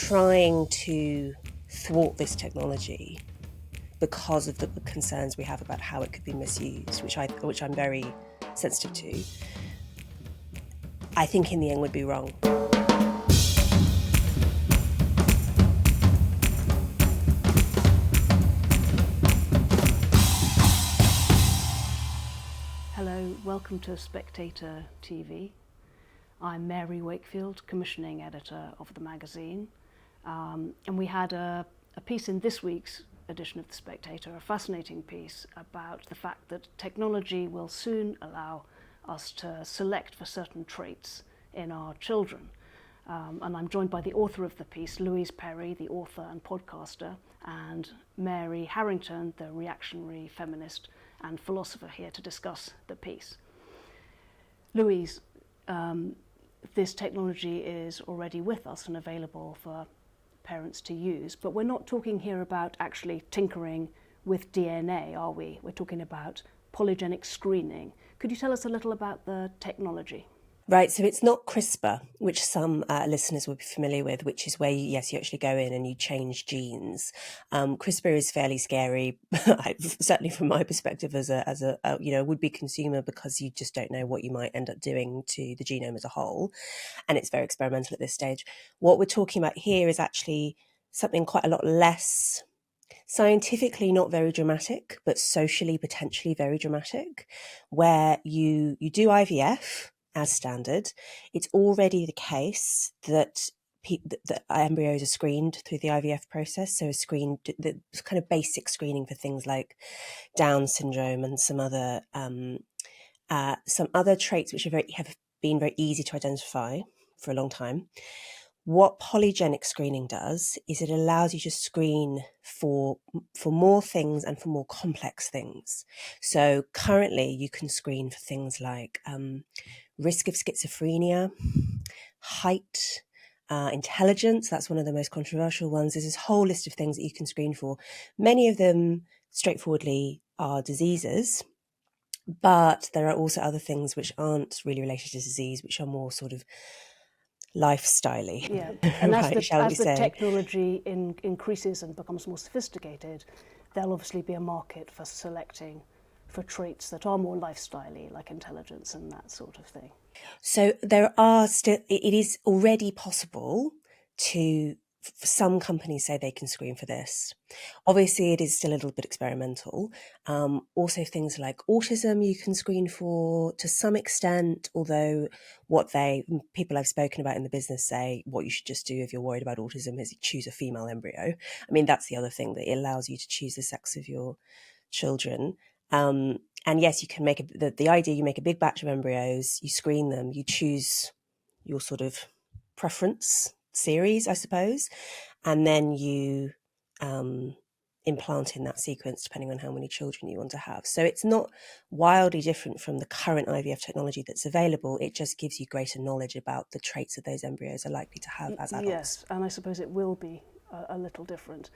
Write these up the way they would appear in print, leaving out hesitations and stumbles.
trying to thwart this technology because of the concerns we have about how it could be misused, which I'm very sensitive to, I think in the end would be wrong. Hello, welcome to Spectator TV. I'm Mary Wakefield, commissioning editor of the magazine, and we had a piece in this week's edition of the Spectator, a fascinating piece about the fact that technology will soon allow us to select for certain traits in our children. And I'm joined by the author of the piece, Louise Perry, the author and podcaster, and Mary Harrington, the reactionary feminist and philosopher, here to discuss the piece. Louise, this technology is already with us and available for parents to use, but we're not talking here about actually tinkering with DNA, are we? We're talking about polygenic screening. Could you tell us a little about the technology? Right, so it's not CRISPR, which some listeners will be familiar with, which is where, you actually go in and you change genes. CRISPR is fairly scary, certainly from my perspective as a would-be consumer, because you just don't know what you might end up doing to the genome as a whole, and it's very experimental at this stage. What we're talking about here is actually something quite a lot less scientifically not very dramatic, but socially potentially very dramatic, where you do IVF as standard. It's already the case that that embryos are screened through the IVF process, so the kind of basic screening for things like Down syndrome and some other traits which have been very easy to identify for a long time. What polygenic screening does is it allows you to screen for more things and for more complex things. So currently you can screen for things like risk of schizophrenia, height, intelligence. That's one of the most controversial ones. There's this whole list of things that you can screen for. Many of them straightforwardly are diseases, but there are also other things which aren't really related to disease, which are more sort of lifestyle-y. Yeah, and right, as the technology increases and becomes more sophisticated, there'll obviously be a market for selecting for traits that are more lifestyle-y, like intelligence and that sort of thing. So it is already possible for some companies say they can screen for this. Obviously, it is still a little bit experimental. Also, things like autism you can screen for to some extent, although people I've spoken about in the business say what you should just do if you're worried about autism is choose a female embryo. I mean, that's the other thing, that it allows you to choose the sex of your children. And yes, you can make the idea, you make a big batch of embryos, you screen them, you choose your sort of preference series, I suppose, and then you implant in that sequence depending on how many children you want to have. So it's not wildly different from the current IVF technology that's available. It just gives you greater knowledge about the traits that those embryos are likely to have as adults. Yes, and I suppose it will be a little different.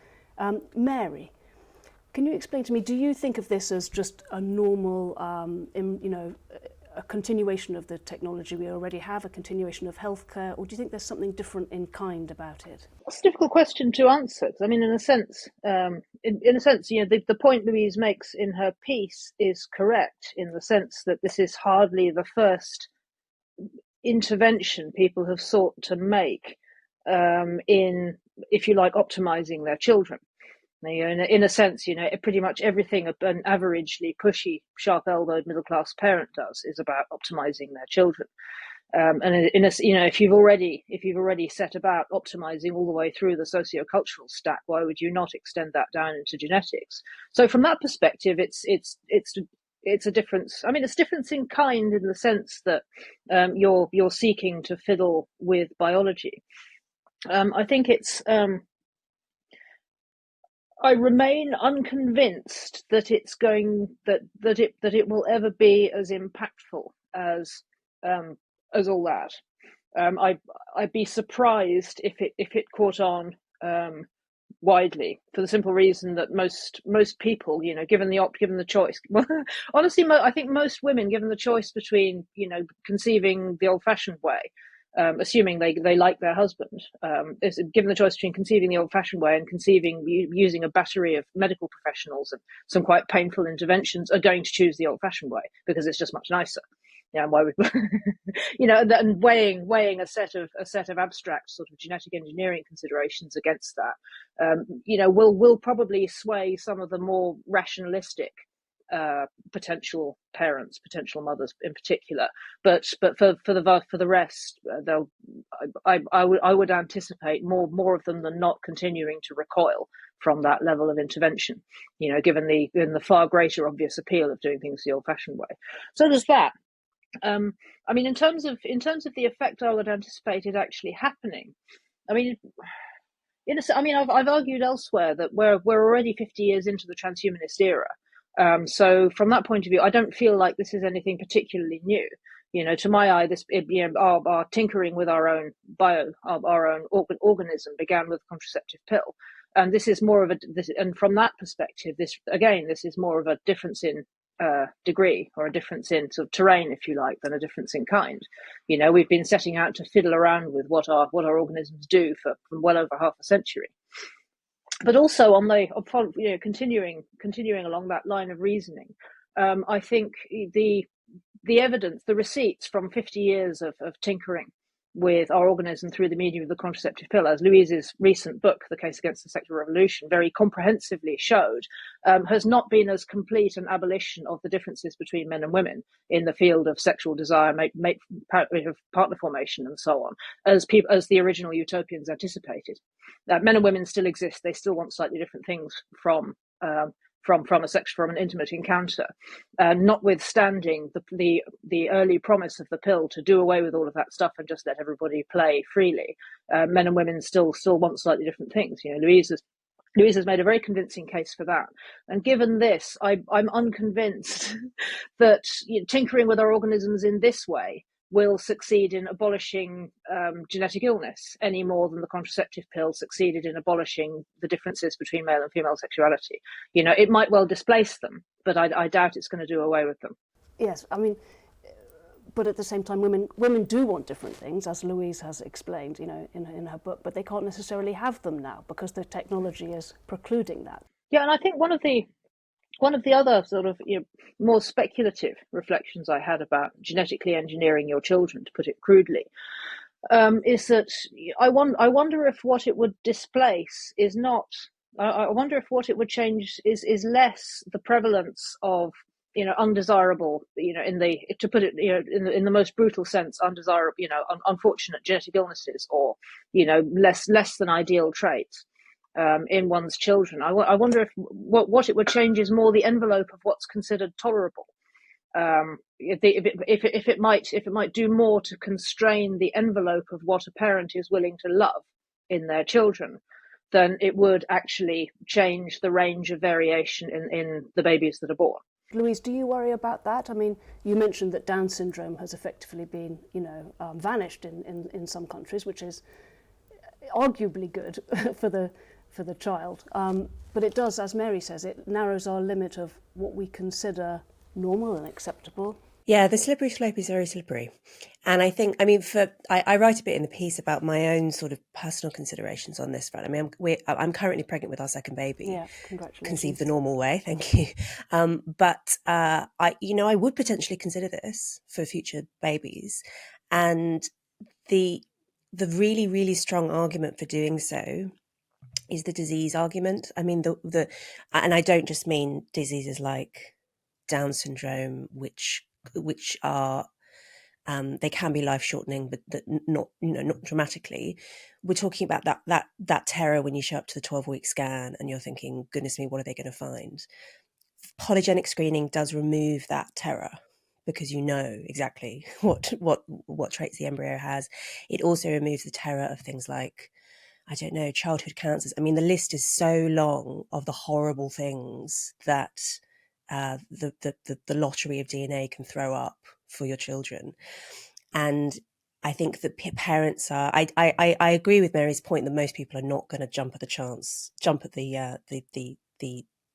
Mary, can you explain to me, do you think of this as just a normal, a continuation of the technology we already have, a continuation of healthcare, or do you think there's something different in kind about it? It's a difficult question to answer. I mean, in a sense, the point Louise makes in her piece is correct, in the sense that this is hardly the first intervention people have sought to make in, if you like, optimizing their children. In a sense, pretty much everything an averagely pushy, sharp-elbowed middle-class parent does is about optimizing their children. And if you've already set about optimizing all the way through the socio-cultural stack, why would you not extend that down into genetics? So from that perspective, it's a difference. I mean, it's difference in kind, in the sense that you're seeking to fiddle with biology. I think it's. I remain unconvinced that it's it will ever be as impactful as all that. I'd be surprised if it caught on widely, for the simple reason that most people, given the choice, honestly, I think most women, given the choice between conceiving the old-fashioned way assuming they like their husband, is given the choice between conceiving the old-fashioned way and conceiving using a battery of medical professionals and some quite painful interventions, are going to choose the old-fashioned way because it's just much nicer. Yeah, why would and weighing a set of abstract sort of genetic engineering considerations against that, will probably sway some of the more rationalistic potential parents, potential mothers in particular. But for the rest, I would anticipate more of them than not continuing to recoil from that level of intervention. Given the far greater obvious appeal of doing things the old-fashioned way. So there's that. In terms of the effect I would anticipate it actually happening, I've argued elsewhere that we're already 50 years into the transhumanist era. So from that point of view, I don't feel like this is anything particularly new. To my eye, our tinkering with our own organism began with the contraceptive pill, and this is more of and from that perspective, this is more of a difference in degree, or a difference in sort of terrain, if you like, than a difference in kind. We've been setting out to fiddle around with what our organisms do for well over half a century. But also continuing along that line of reasoning, I think the evidence, the receipts from 50 years of tinkering with our organism through the medium of the contraceptive pill, as Louise's recent book, The Case Against the Sexual Revolution, very comprehensively showed, has not been as complete an abolition of the differences between men and women in the field of sexual desire, partner formation, and so on, as the original utopians anticipated. Men and women still exist; they still want slightly different things from an intimate encounter, notwithstanding the early promise of the pill to do away with all of that stuff and just let everybody play freely. Men and women still want slightly different things. Louise has made a very convincing case for that. And given this, I'm unconvinced that tinkering with our organisms in this way will succeed in abolishing genetic illness any more than the contraceptive pill succeeded in abolishing the differences between male and female sexuality. It might well displace them, but I doubt it's going to do away with them. Yes, but at the same time, women do want different things, as Louise has explained, in her book, but they can't necessarily have them now because the technology is precluding that. Yeah, and I think one of the other sort of more speculative reflections I had about genetically engineering your children, to put it crudely, is that I wonder if what it would displace is not. I wonder if what it would change is less the prevalence of undesirable, to put it in the most brutal sense, undesirable, unfortunate genetic illnesses, or less than ideal traits in one's children. I wonder if what it would change is more the envelope of what's considered tolerable. If it might do more to constrain the envelope of what a parent is willing to love in their children, then it would actually change the range of variation in the babies that are born. Louise, do you worry about that? You mentioned that Down syndrome has effectively been, vanished in some countries, which is arguably good for the child. But it does, as Mary says, it narrows our limit of what we consider normal and acceptable. Yeah, the slippery slope is very slippery. And I think, I write a bit in the piece about my own sort of personal considerations on this front. I'm currently pregnant with our second baby. Yeah, congratulations. Conceived the normal way, thank you. But I would potentially consider this for future babies. And the really, really strong argument for doing so is the disease argument. And I don't just mean diseases like Down syndrome, which are they can be life shortening, but not dramatically. We're talking about that terror when you show up to the 12-week scan and you're thinking, goodness me, what are they going to find? Polygenic screening does remove that terror because you know exactly what traits the embryo has. It also removes the terror of things like, I don't know, childhood cancers. The list is so long of the horrible things that the lottery of DNA can throw up for your children. And I think that parents are. I agree with Mary's point that most people are not going to jump at the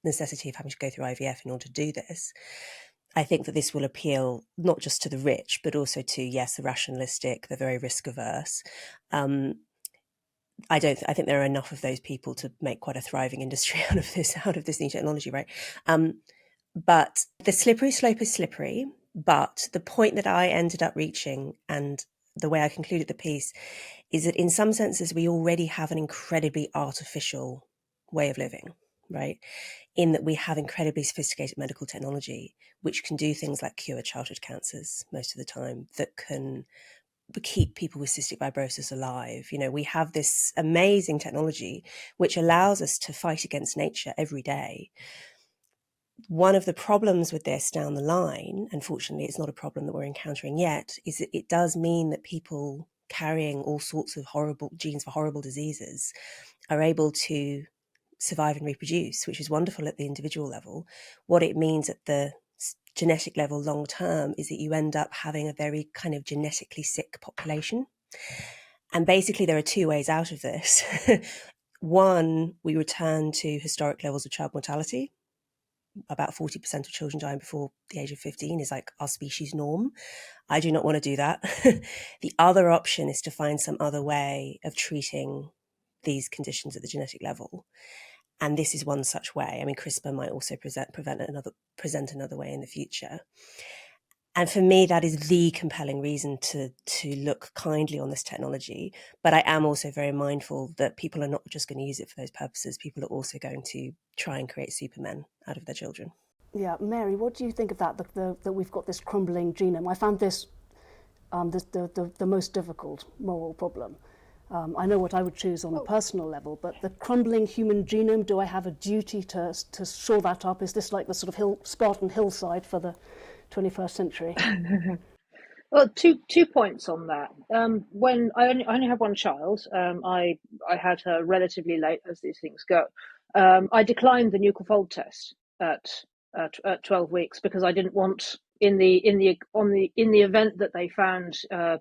necessity of having to go through IVF in order to do this. I think that this will appeal not just to the rich, but also to, yes, the rationalistic, the very risk averse. I think there are enough of those people to make quite a thriving industry out of this new technology, right? But the slippery slope is slippery. But the point that I ended up reaching, and the way I concluded the piece, is that in some senses we already have an incredibly artificial way of living, right? In that we have incredibly sophisticated medical technology, which can do things like cure childhood cancers most of the time, that can keep people with cystic fibrosis alive. You know, we have this amazing technology which allows us to fight against nature every day. One of the problems with this down the line, unfortunately, it's not a problem that we're encountering yet, is that it does mean that people carrying all sorts of horrible genes for horrible diseases are able to survive and reproduce, which is wonderful at the individual level. What it means at the genetic level long term is that you end up having a very kind of genetically sick population. And basically there are two ways out of this. One, we return to historic levels of child mortality. About 40% of children dying before the age of 15 is like our species norm. I do not want to do that. The other option is to find some other way of treating these conditions at the genetic level. And this is one such way. I mean, CRISPR might also present another way in the future. And for me, that is the compelling reason to look kindly on this technology. But I am also very mindful that people are not just going to use it for those purposes. People are also going to try and create supermen out of their children. Yeah, Mary, what do you think of that? That we've got this crumbling genome. I found this the most difficult moral problem. I know what I would choose on a personal level, but the crumbling human genome, do I have a duty to shore that up? Is this like the sort of Spartan hillside for the 21st century? Well, two points on that. When I only have one child, I had her relatively late, as these things go. I declined the nuchal fold test at 12 weeks because I didn't want, in the event that they found a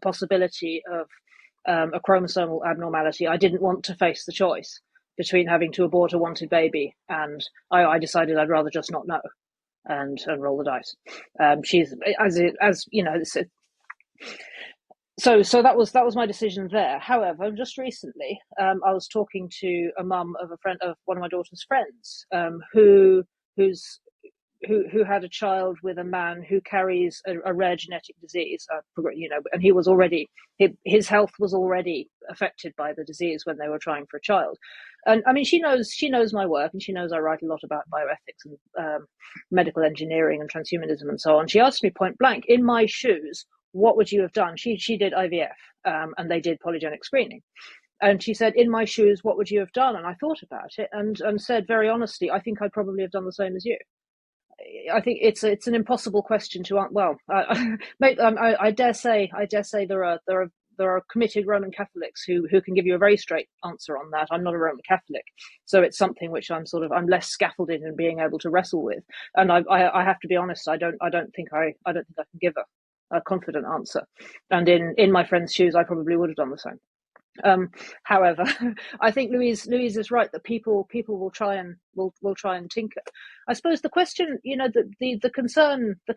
possibility of a chromosomal abnormality, I didn't want to face the choice between having to abort a wanted baby, and I decided I'd rather just not know and roll the dice. She's as you know. So that was my decision there. However, just recently, I was talking to a mum of a friend of one of my daughter's friends, who had a child with a man who carries a rare genetic disease, and he was already, his health was already affected by the disease when they were trying for a child. And I mean, she knows my work, and she knows I write a lot about bioethics and medical engineering and transhumanism and so on. She asked me point blank, in my shoes, what would you have done? She did IVF, and they did polygenic screening. And she said, in my shoes, what would you have done? And I thought about it and said very honestly, I think I'd probably have done the same as you. I think it's an impossible question to answer. Well, I dare say there are committed Roman Catholics who can give you a very straight answer on that. I'm not a Roman Catholic, so it's something which I'm less scaffolded in being able to wrestle with. And I have to be honest, I don't think I can give a confident answer. And in my friend's shoes, I probably would have done the same. However, I think Louise is right that people will try and tinker. I suppose the question, the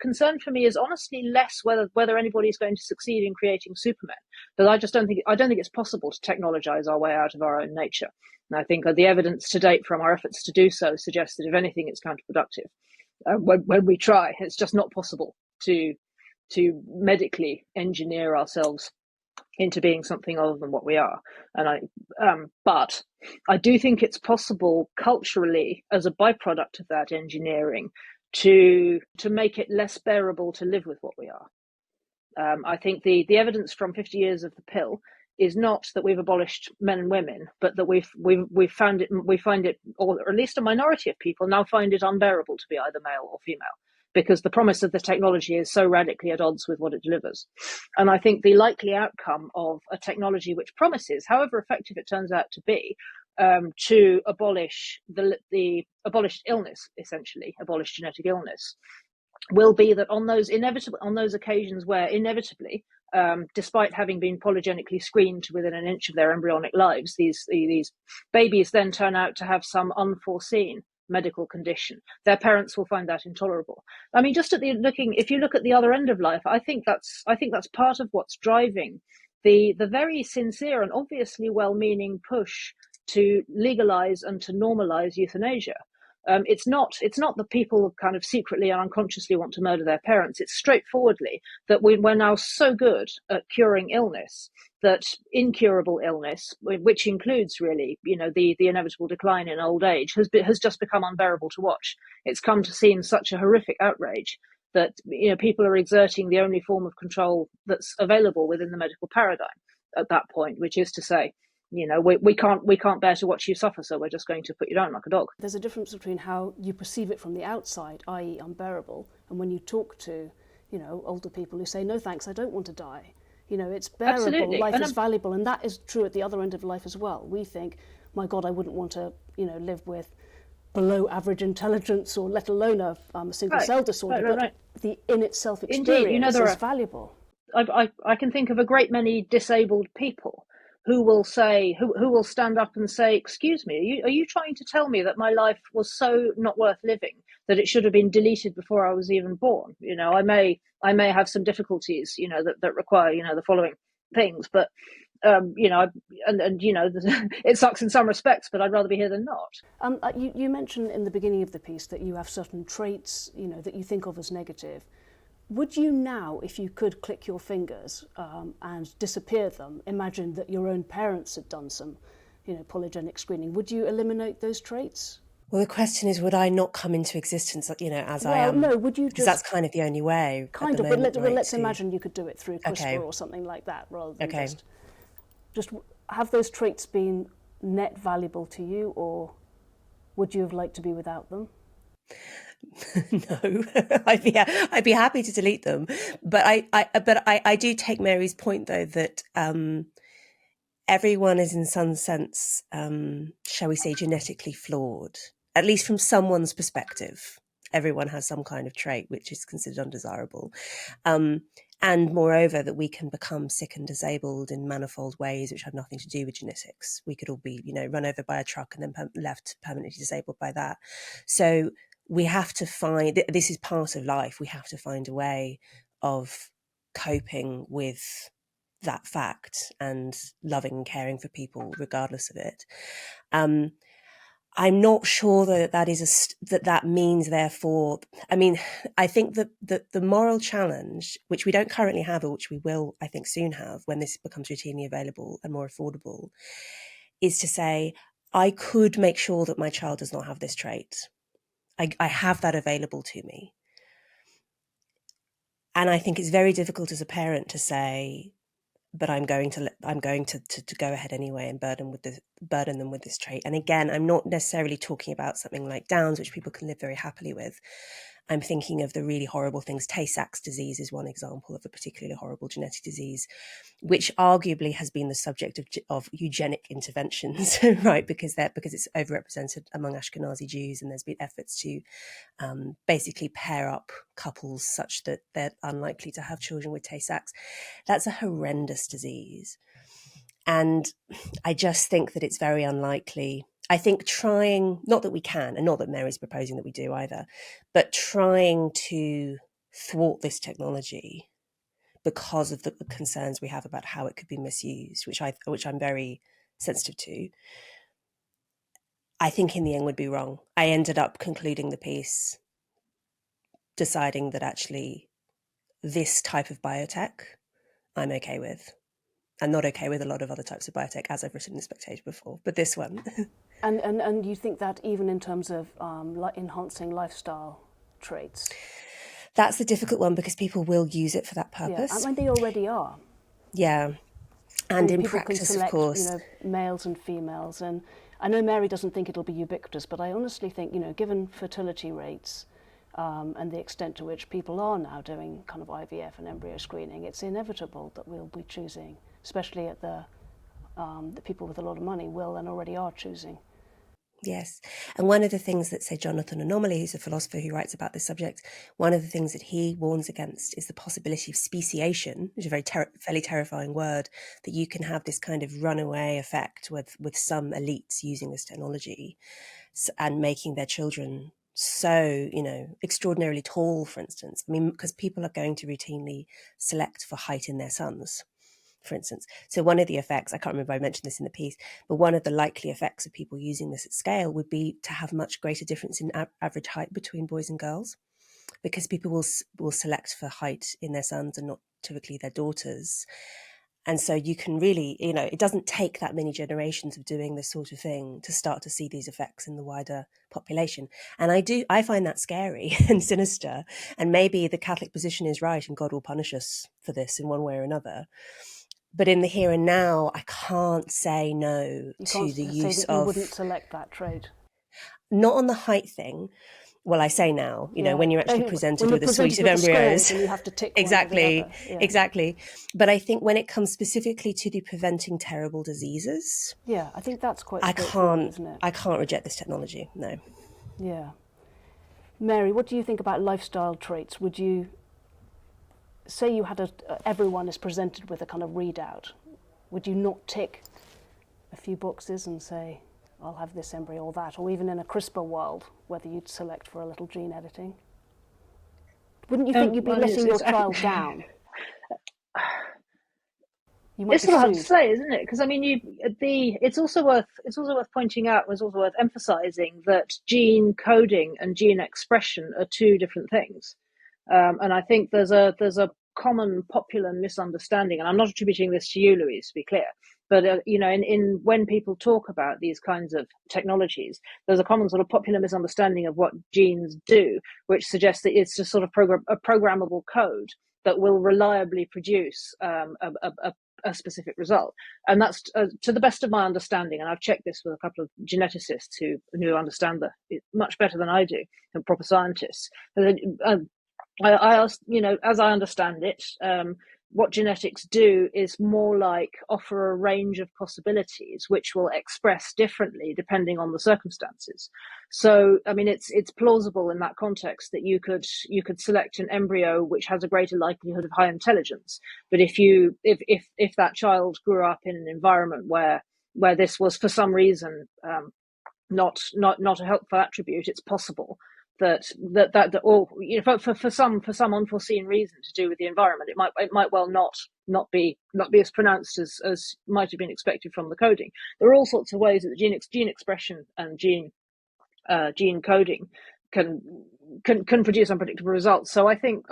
concern for me is honestly less whether anybody is going to succeed in creating supermen, but I don't think it's possible to technologize our way out of our own nature. And I think the evidence to date from our efforts to do so suggests that if anything, it's counterproductive. When we try, it's just not possible to medically engineer ourselves into being something other than what we are. But I do think it's possible culturally, as a byproduct of that engineering, to make it less bearable to live with what we are. I think the evidence from 50 years of the pill is not that we've abolished men and women, but that we find it, or at least a minority of people now find it unbearable to be either male or female, because the promise of the technology is so radically at odds with what it delivers. And I think the likely outcome of a technology which promises, however effective it turns out to be, to abolish the abolished illness, essentially, abolish genetic illness, will be that on those occasions where inevitably, despite having been polygenically screened to within an inch of their embryonic lives, these babies then turn out to have some unforeseen medical condition. Their parents will find that intolerable. I mean, just if you look at the other end of life, I think that's part of what's driving the very sincere and obviously well-meaning push to legalize and to normalize euthanasia. It's not that people kind of secretly and unconsciously want to murder their parents. It's straightforwardly that we're now so good at curing illness that incurable illness, which includes really, the inevitable decline in old age, has just become unbearable to watch. It's come to seem such a horrific outrage that people are exerting the only form of control that's available within the medical paradigm at that point, which is to say, we can't bear to watch you suffer, so we're just going to put you down like a dog. There's a difference between how you perceive it from the outside, i.e. unbearable, and when you talk to, older people who say, no thanks, I don't want to die. It's bearable, Absolutely. life is valuable, and that is true at the other end of life as well. We think, my God, I wouldn't want to, live with below average intelligence, or let alone a single cell disorder, but the in itself experience is valuable. I can think of a great many disabled people who will stand up and say, excuse me, are you trying to tell me that my life was so not worth living that it should have been deleted before I was even born? I may have some difficulties, that require, the following things, but it sucks in some respects, but I'd rather be here than not. You mentioned in the beginning of the piece that you have certain traits, that you think of as negative. Would you now, if you could click your fingers and disappear them, imagine that your own parents had done some, polygenic screening, would you eliminate those traits? Well, the question is, would I not come into existence, as I am? No, would you just... Because that's kind of the only way. Kind of, but let's imagine you could do it through CRISPR or something like that, rather than just have those traits been net valuable to you, or would you have liked to be without them? No, I'd be happy to delete them, but I do take Mary's point though that everyone is in some sense, shall we say, genetically flawed, at least from someone's perspective. Everyone has some kind of trait which is considered undesirable, and moreover that we can become sick and disabled in manifold ways which have nothing to do with genetics. We could all be, run over by a truck and then left permanently disabled by that. So we have to find, this is part of life, we have to find a way of coping with that fact and loving and caring for people regardless of it. I'm not sure that means therefore, I think that the moral challenge, which we don't currently have, or which we will, I think, soon have when this becomes routinely available and more affordable, is to say, I could make sure that my child does not have this trait. I have that available to me. And I think it's very difficult as a parent to say, but I'm going to go ahead anyway and burden them with this trait. And again, I'm not necessarily talking about something like Downs, which people can live very happily with. I'm thinking of the really horrible things. Tay-Sachs disease is one example of a particularly horrible genetic disease, which arguably has been the subject of eugenic interventions, right? Because it's overrepresented among Ashkenazi Jews, and there's been efforts to basically pair up couples such that they're unlikely to have children with Tay-Sachs. That's a horrendous disease. And I just think that it's very unlikely. I think trying, not that we can, and not that Mary's proposing that we do either, but trying to thwart this technology because of the concerns we have about how it could be misused, which I'm very sensitive to, I think in the end would be wrong. I ended up concluding the piece deciding that actually this type of biotech I'm okay with. I'm not okay with a lot of other types of biotech, as I've written in Spectator before, but this one. And you think that even in terms of enhancing lifestyle traits? That's the difficult one because people will use it for that purpose. Yeah, they already are. Yeah, and in people practice, can select, of course. Males and females. And I know Mary doesn't think it'll be ubiquitous, but I honestly think, given fertility rates and the extent to which people are now doing kind of IVF and embryo screening, it's inevitable that we'll be choosing, especially at the people with a lot of money will and already are choosing. Yes. And one of the things that, say, Jonathan Anomaly, who's a philosopher who writes about this subject, one of the things that he warns against is the possibility of speciation, which is a fairly terrifying word, that you can have this kind of runaway effect with some elites using this technology and making their children so, extraordinarily tall, for instance. I mean, because people are going to routinely select for height in their sons, for instance. So one of the effects, I can't remember if I mentioned this in the piece, but one of the likely effects of people using this at scale would be to have much greater difference in average height between boys and girls, because people will select for height in their sons and not typically their daughters. And so you can really, it doesn't take that many generations of doing this sort of thing to start to see these effects in the wider population. And I find that scary and sinister. And maybe the Catholic position is right and God will punish us for this in one way or another. But in the here and now, I can't say no to the use of... You wouldn't select that trait? Not on the height thing. Well, I say now, when you're actually presented with a suite of embryos. And you have to tick exactly, one or the other. Exactly. But I think when it comes specifically to the preventing terrible diseases... Yeah, I think that's quite straightforward, isn't it? I can't reject this technology, no. Yeah. Mary, what do you think about lifestyle traits? Would you... Say you had everyone is presented with a kind of readout, would you not tick a few boxes and say, I'll have this embryo or that, or even in a CRISPR world, whether you'd select for a little gene editing? Wouldn't you think you'd be letting your child down? It's sort of hard to say, isn't it? Because I mean, it's also worth pointing out, it's also worth emphasising that gene coding and gene expression are two different things. And I think there's a common popular misunderstanding, and I'm not attributing this to you, Louise, to be clear, but in when people talk about these kinds of technologies, there's a common sort of popular misunderstanding of what genes do, which suggests that it's just sort of a programmable code that will reliably produce a specific result. And that's to the best of my understanding, and I've checked this with a couple of geneticists who understand it much better than I do, and proper scientists. I asked, as I understand it, what genetics do is more like offer a range of possibilities which will express differently depending on the circumstances. So, I mean, it's plausible in that context that you could select an embryo which has a greater likelihood of high intelligence. But if that child grew up in an environment where this was for some reason not a helpful attribute, it's possible that or for some unforeseen reason to do with the environment, it might well not be as pronounced as might have been expected from the coding. There are all sorts of ways that the gene expression and gene coding can produce unpredictable results. So I think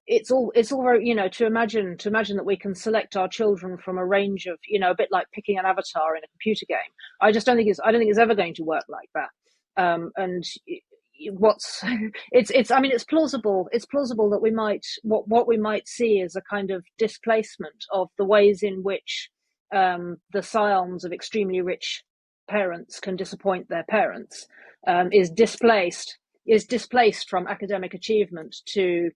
it's all very, to imagine that we can select our children from a range of, a bit like picking an avatar in a computer game. I don't think it's ever going to work like that. And it's plausible that we might what we might see is a kind of displacement of the ways in which the scions of extremely rich parents can disappoint their parents, is displaced from academic achievement to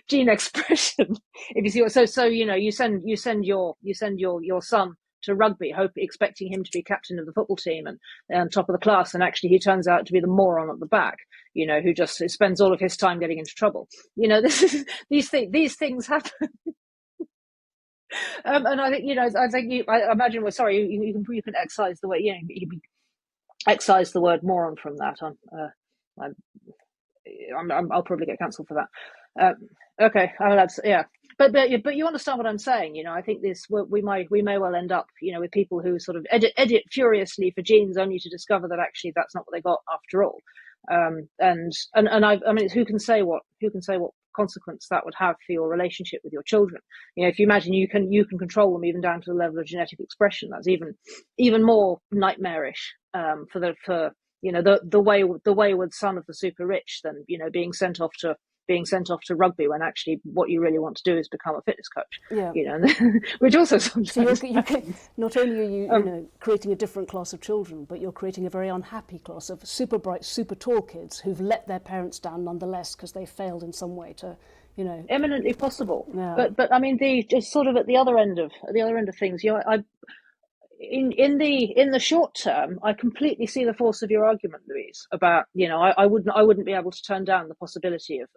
gene expression. If you see what, so you send your son to rugby, expecting him to be captain of the football team and top of the class, and actually he turns out to be the moron at the back, who just spends all of his time getting into trouble. These things happen. And I think I imagine. Well, sorry, you can excise the way you excise the word moron from that. I'll probably get cancelled for that. Okay, yeah. But you understand what I'm saying, I think we may well end up, with people who sort of edit furiously for genes only to discover that actually that's not what they got after all. And I mean, who can say what consequence that would have for your relationship with your children? If you imagine you can control them even down to the level of genetic expression, that's even more nightmarish for the wayward son of the super rich than being sent off to rugby, when actually what you really want to do is become a fitness coach. Yeah. Which also sometimes so not only are you creating a different class of children, but you're creating a very unhappy class of super bright, super tall kids who've let their parents down nonetheless because they failed in some way to eminently possible. Yeah. But I mean, just sort of at the other end of things, in the short term, I completely see the force of your argument, Louise, about, I wouldn't be able to turn down the possibility of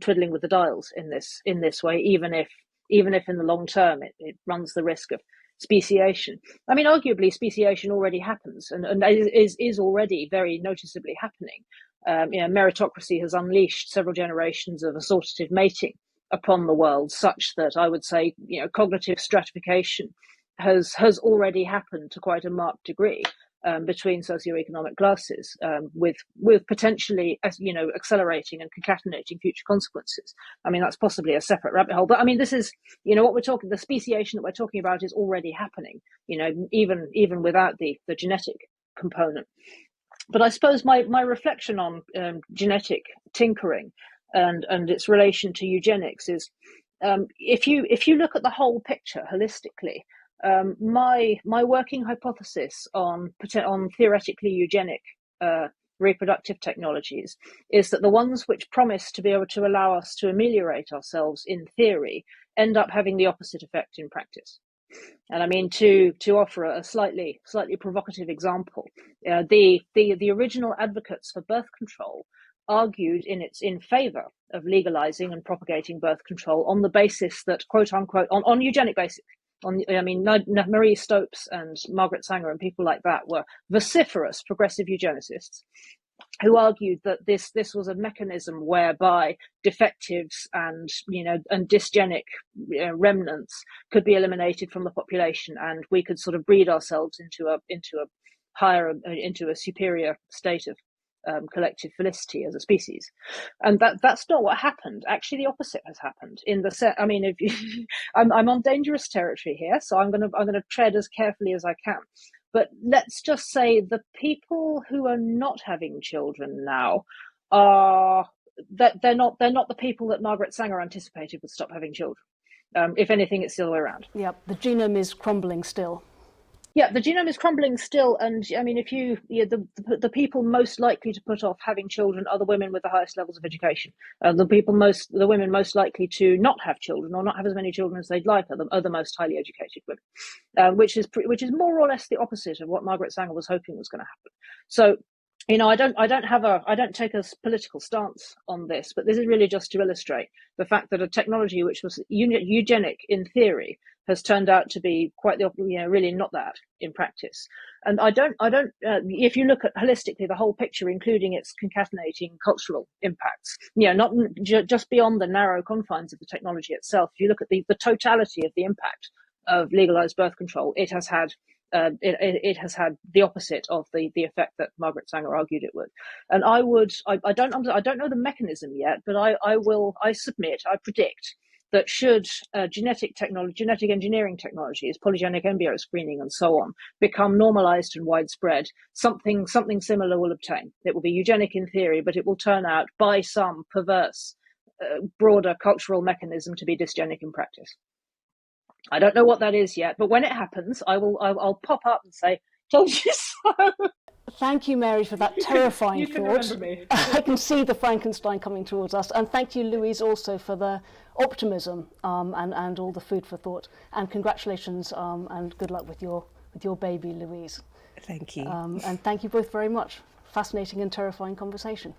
twiddling with the dials in this way, even if in the long term it runs the risk of speciation. I mean, arguably speciation already happens and is already very noticeably happening. Meritocracy has unleashed several generations of assortative mating upon the world, such that I would say, cognitive stratification has already happened to quite a marked degree between socioeconomic classes, with potentially, accelerating and concatenating future consequences. I mean, that's possibly a separate rabbit hole. But I mean, this is, what we're talking, the speciation that we're talking about is already happening, even without the genetic component. But I suppose my reflection on genetic tinkering and its relation to eugenics is, if you look at the whole picture holistically, my working hypothesis on theoretically eugenic reproductive technologies is that the ones which promise to be able to allow us to ameliorate ourselves in theory end up having the opposite effect in practice. And I mean, to offer a slightly provocative example, the original advocates for birth control argued in favor of legalizing and propagating birth control on the basis that, quote unquote, on eugenic basis. Marie Stopes and Margaret Sanger and people like that were vociferous progressive eugenicists who argued that this was a mechanism whereby defectives and dysgenic remnants could be eliminated from the population, and we could sort of breed ourselves into a superior state of collective felicity as a species. And that's not what happened. Actually, the opposite has happened. I'm on dangerous territory here, so I'm going to tread as carefully as I can. But let's just say the people who are not having children now they're not the people that Margaret Sanger anticipated would stop having children. If anything, it's the other way around. Yeah, the genome is crumbling still. Yeah, the genome is crumbling still, and I mean, the people most likely to put off having children are the women with the highest levels of education. The women most likely to not have children or not have as many children as they'd like are the most highly educated women, which is more or less the opposite of what Margaret Sanger was hoping was going to happen. So, I don't take a political stance on this, but this is really just to illustrate the fact that a technology which was eugenic in theory has turned out to be quite the really not that in practice. And I don't. If you look at holistically the whole picture, including its concatenating cultural impacts, not just beyond the narrow confines of the technology itself. If you look at the totality of the impact of legalized birth control, it has had. It has had the opposite of the effect that Margaret Sanger argued it would. And I don't know the mechanism yet, but I predict that should genetic engineering technologies, polygenic embryo screening and so on, become normalized and widespread, something similar will obtain. It will be eugenic in theory, but it will turn out by some perverse, broader cultural mechanism to be dysgenic in practice. I don't know what that is yet, but when it happens, I'll pop up and say, "Told you so." Thank you, Mary, for that terrifying you can thought. Remember me. I can see the Frankenstein coming towards us. And thank you, Louise, also for the optimism and all the food for thought. And congratulations and good luck with your baby, Louise. Thank you. And thank you both very much. Fascinating and terrifying conversation.